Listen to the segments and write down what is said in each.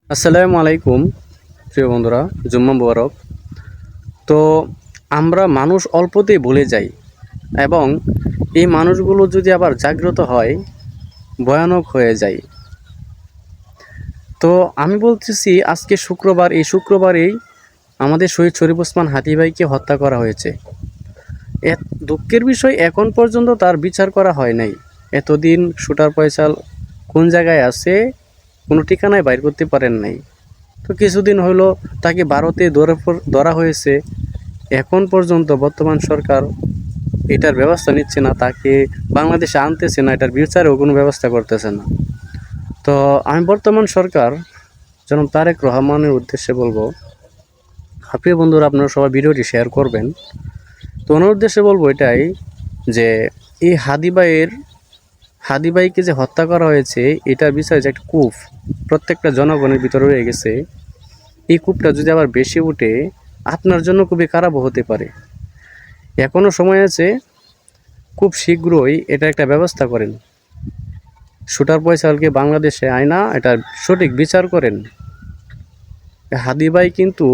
আসসালামু আলাইকুম প্রিয় বন্ধুরা, জুম্মা মুবারক। তো আমরা মানুষ অল্পতেই ভুলে যাই এবং এই মানুষগুলো যদি আবার জাগ্রত হয় ভয়ানক হয়ে যায়। তো আমি বলতেছি আজকে শুক্রবার, এই শুক্রবারেই আমাদের শহীদ শরীফ ওসমান হাদি ভাইকে হত্যা করা হয়েছে। দুঃখের বিষয়, এখন পর্যন্ত তার বিচার করা হয় নাই। এতদিন শুটার ফয়সাল কোন জায়গায় আছে কোনো ঠিকানায় বাইর করতে পারেন নাই। তো কিছুদিন হলো তাকে ভারতে ধরা হয়েছে। এখন পর্যন্ত বর্তমান সরকার এটার ব্যবস্থা নিচ্ছে না, তাকে বাংলাদেশে আনতেছে না, এটার বিচারেও কোনো ব্যবস্থা করতেছে না। তো আমি বর্তমান সরকার জনাব তারেক রহমানের উদ্দেশ্যে বলবো, প্রিয় বন্ধুরা আপনারা সবাই ভিডিওটি শেয়ার করবেন। তো ওনার উদ্দেশ্যে বলবো এটাই যে এই হাদি ভাইকে যে হত্যা করা হয়েছে, এটার বিষয়ে যে একটা কূপ প্রত্যেকটা জনগণের ভিতরে রয়ে গেছে। এই কূপটা যদি আবার বেশি উঠে আপনার জন্য খুবই খারাপ হতে পারে। এখনও সময় আছে, খুব শীঘ্রই এটা একটা ব্যবস্থা করেন। শুটার ফয়সালকে বাংলাদেশে আয়না এটার সঠিক বিচার করেন। হাদি ভাই কিন্তু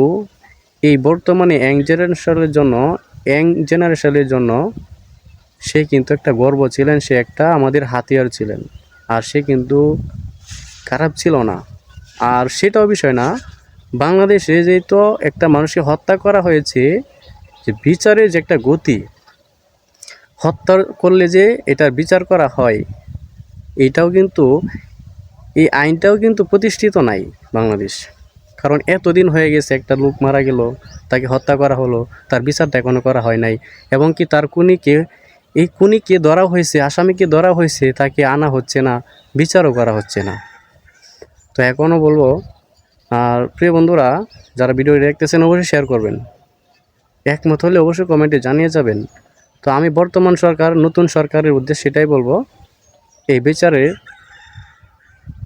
এই বর্তমানে ইয়াং জেনারেশনের জন্য সে কিন্তু একটা গর্ব ছিলেন, সে একটা আমাদের হাতিয়ার ছিলেন। আর সে কিন্তু খারাপ ছিল না। আর সেটাও বিষয় না, বাংলাদেশে যেহেতু একটা মানুষকে হত্যা করা হয়েছে, যে বিচারের যে একটা গতি, হত্যা করলে যে এটার বিচার করা হয়, এইটাও কিন্তু, এই আইনটাও কিন্তু প্রতিষ্ঠিত নাই বাংলাদেশ। কারণ এতদিন হয়ে গেছে, একটা লোক মারা গেল, তাকে হত্যা করা হলো, তার বিচারটা এখনও করা হয় নাই। এবং কি তার খুনিকে ধরা হয়েছে, আসামিকে ধরা হয়েছে, তাকে আনা হচ্ছে না, বিচারও করা হচ্ছে না। তো এখনও বলবো, আর প্রিয় বন্ধুরা যারা ভিডিও দেখতেছেন অবশ্যই শেয়ার করবেন, একমত হলে অবশ্যই কমেন্টে জানিয়ে যাবেন। তো আমি বর্তমান সরকার, নতুন সরকারের উদ্দেশ্যে সেটাই বলবো, এই বিচারে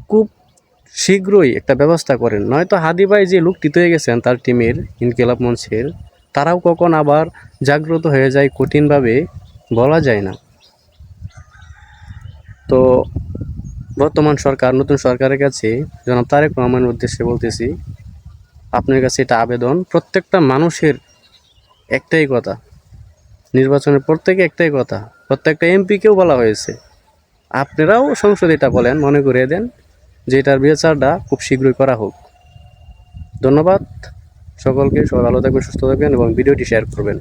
খুব শীঘ্রই একটা ব্যবস্থা করেন। নয়তো হাদি ভাই যে লোকটি হয়ে গেছেন তার টিমের, ইনকিলাব মঞ্চের, তারাও কখন আবার জাগ্রত হয়ে যায় কঠিনভাবে বলা যায় না। তো বর্তমান সরকার, নতুন সরকারের কাছে জনাব তারেক রহমানের উদ্দেশ্যে বলতেছি, আপনার কাছে এটা আবেদন, প্রত্যেকটা মানুষের একটাই কথা, নির্বাচনের প্রত্যেকে একটাই কথা, প্রত্যেকটা এমপিকেও বলা হয়েছে, আপনারাও সংসদে এটা বলেন, মনে করিয়ে দেন যে এটার বিচারটা খুব শীঘ্রই করা হোক। ধন্যবাদ সকলকে, সবাই ভালো থাকবেন, সুস্থ থাকবেন এবং ভিডিওটি শেয়ার করবেন।